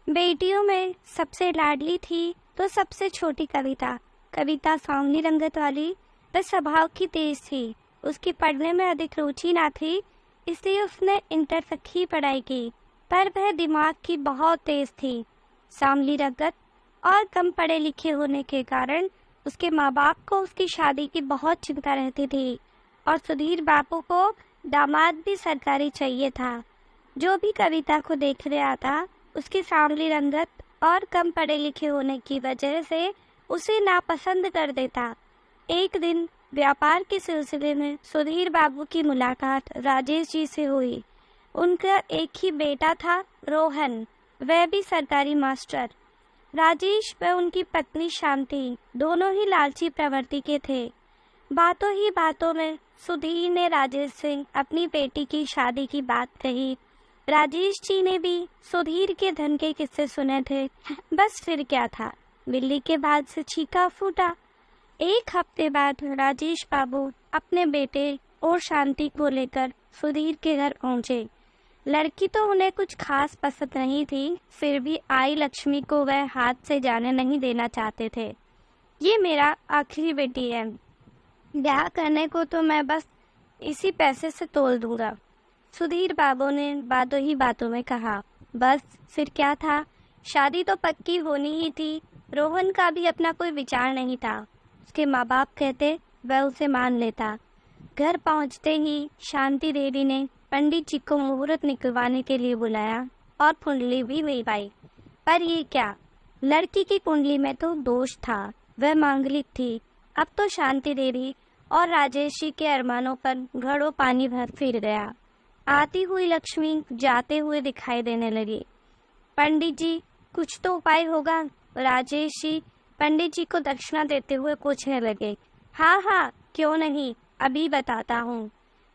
बेटियों में सबसे लाडली थी तो सबसे छोटी कविता। कविता सांवली रंगत वाली व स्वभाव की तेज थी। उसकी पढ़ने में अधिक रुचि ना थी, इसलिए उसने इंटर तक ही पढ़ाई की, पर वह दिमाग की बहुत तेज थी। सांवली रंगत और कम पढ़े लिखे होने के कारण उसके माँ बाप को उसकी शादी की बहुत चिंता रहती थी और सुधीर बापू को दामाद भी सरकारी चाहिए था। जो भी कविता को देखने आता उसकी सांवली रंगत और कम पढ़े लिखे होने की वजह से उसे नापसंद कर देता। एक दिन व्यापार के सिलसिले में सुधीर बाबू की मुलाकात राजेश जी से हुई। उनका एक ही बेटा था, रोहन, वह भी सरकारी मास्टर। राजेश व उनकी पत्नी शांति दोनों ही लालची प्रवृत्ति के थे। बातों ही बातों में सुधीर ने राजेश से अपनी बेटी की शादी की बात कही। राजेश जी ने भी सुधीर के धन के किस्से सुने थे, बस फिर क्या था, बिल्ली के बाद से चीखा फूटा। एक हफ्ते बाद राजेश बाबू अपने बेटे और शांति को लेकर सुधीर के घर पहुंचे। लड़की तो उन्हें कुछ खास पसंद नहीं थी, फिर भी आई लक्ष्मी को वह हाथ से जाने नहीं देना चाहते थे। ये मेरा आखिरी बेटी है, ब्याह करने को तो मैं बस इसी पैसे से तोल दूंगा, सुधीर बाबू ने बातों ही बातों में कहा। बस फिर क्या था, शादी तो पक्की होनी ही थी। रोहन का भी अपना कोई विचार नहीं था। उसके माँ बाप कहते वह उसे मान लेता। घर पहुंचते ही शांति देवी ने पंडित जी को मुहूर्त निकलवाने के लिए बुलाया और कुंडली भी मिलवाई। पर ये क्या, लड़की की कुंडली में तो दोष था, वह मांगलिक थी। अब तो शांति देवी और राजेश जी के अरमानों पर घड़ों पानी भर फिर गया। आती हुई लक्ष्मी जाते हुए दिखाई देने लगी। पंडित जी, कुछ तो उपाय होगा। राजेश जी पंडित जी को दक्षिणा देते हुए पूछने लगे। हाँ हाँ, क्यों नहीं, अभी बताता हूँ।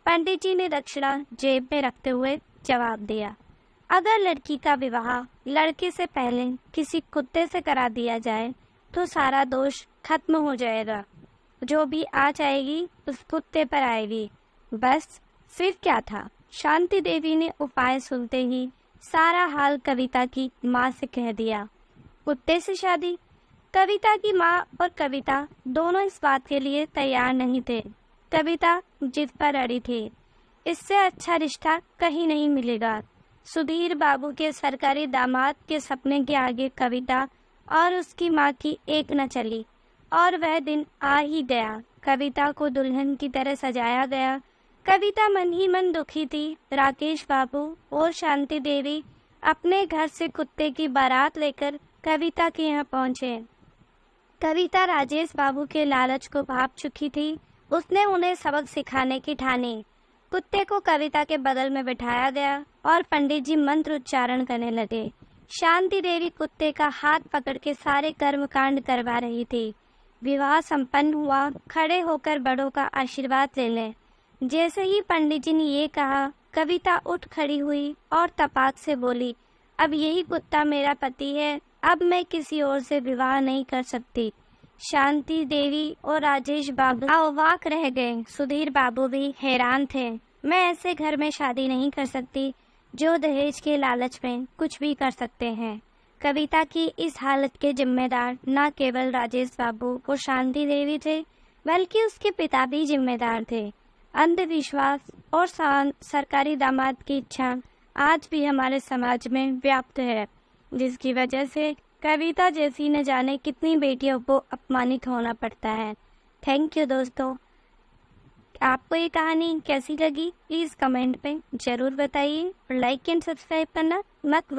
पंडित जी ने दक्षिणा जेब में रखते हुए जवाब दिया। अगर लड़की का विवाह लड़के से पहले किसी कुत्ते से करा दिया जाए तो सारा दोष खत्म हो जाएगा। जो भी आ जाएगी उस कुत्ते पर आएगी। बस फिर क्या था, शांति देवी ने उपाय सुनते ही सारा हाल कविता की माँ से कह दिया। कुत्ते से शादी? कविता की माँ और कविता दोनों इस बात के लिए तैयार नहीं थे। कविता जिद पर अड़ी थी, इससे अच्छा रिश्ता कहीं नहीं मिलेगा। सुधीर बाबू के सरकारी दामाद के सपने के आगे कविता और उसकी माँ की एक न चली और वह दिन आ ही गया। कविता को दुल्हन की तरह सजाया गया। कविता मन ही मन दुखी थी। राकेश बाबू और शांति देवी अपने घर से कुत्ते की बारात लेकर कविता के यहाँ पहुँचे। कविता राजेश बाबू के लालच को भाप चुकी थी। उसने उन्हें सबक सिखाने की ठानी। कुत्ते को कविता के बगल में बिठाया गया और पंडित जी मंत्र उच्चारण करने लगे। शांति देवी कुत्ते का हाथ पकड़ के सारे कर्मकांड करवा रही थी। विवाह संपन्न हुआ। खड़े होकर बड़ों का आशीर्वाद ले लें। जैसे ही पंडित जी ने ये कहा, कविता उठ खड़ी हुई और तपाक से बोली, अब यही कुत्ता मेरा पति है, अब मैं किसी और से विवाह नहीं कर सकती। शांति देवी और राजेश बाबू अवाक रह गए। सुधीर बाबू भी हैरान थे। मैं ऐसे घर में शादी नहीं कर सकती जो दहेज के लालच में कुछ भी कर सकते हैं। कविता की इस हालत के जिम्मेदार न केवल राजेश बाबू और शांति देवी थे, बल्कि उसके पिता भी जिम्मेदार थे। अंधविश्वास और सरकारी दामाद की इच्छा आज भी हमारे समाज में व्याप्त है, जिसकी वजह से कविता जैसी न जाने कितनी बेटियों को अपमानित होना पड़ता है। थैंक यू दोस्तों। आपको ये कहानी कैसी लगी प्लीज़ कमेंट पे ज़रूर बताइए और लाइक एंड सब्सक्राइब करना मत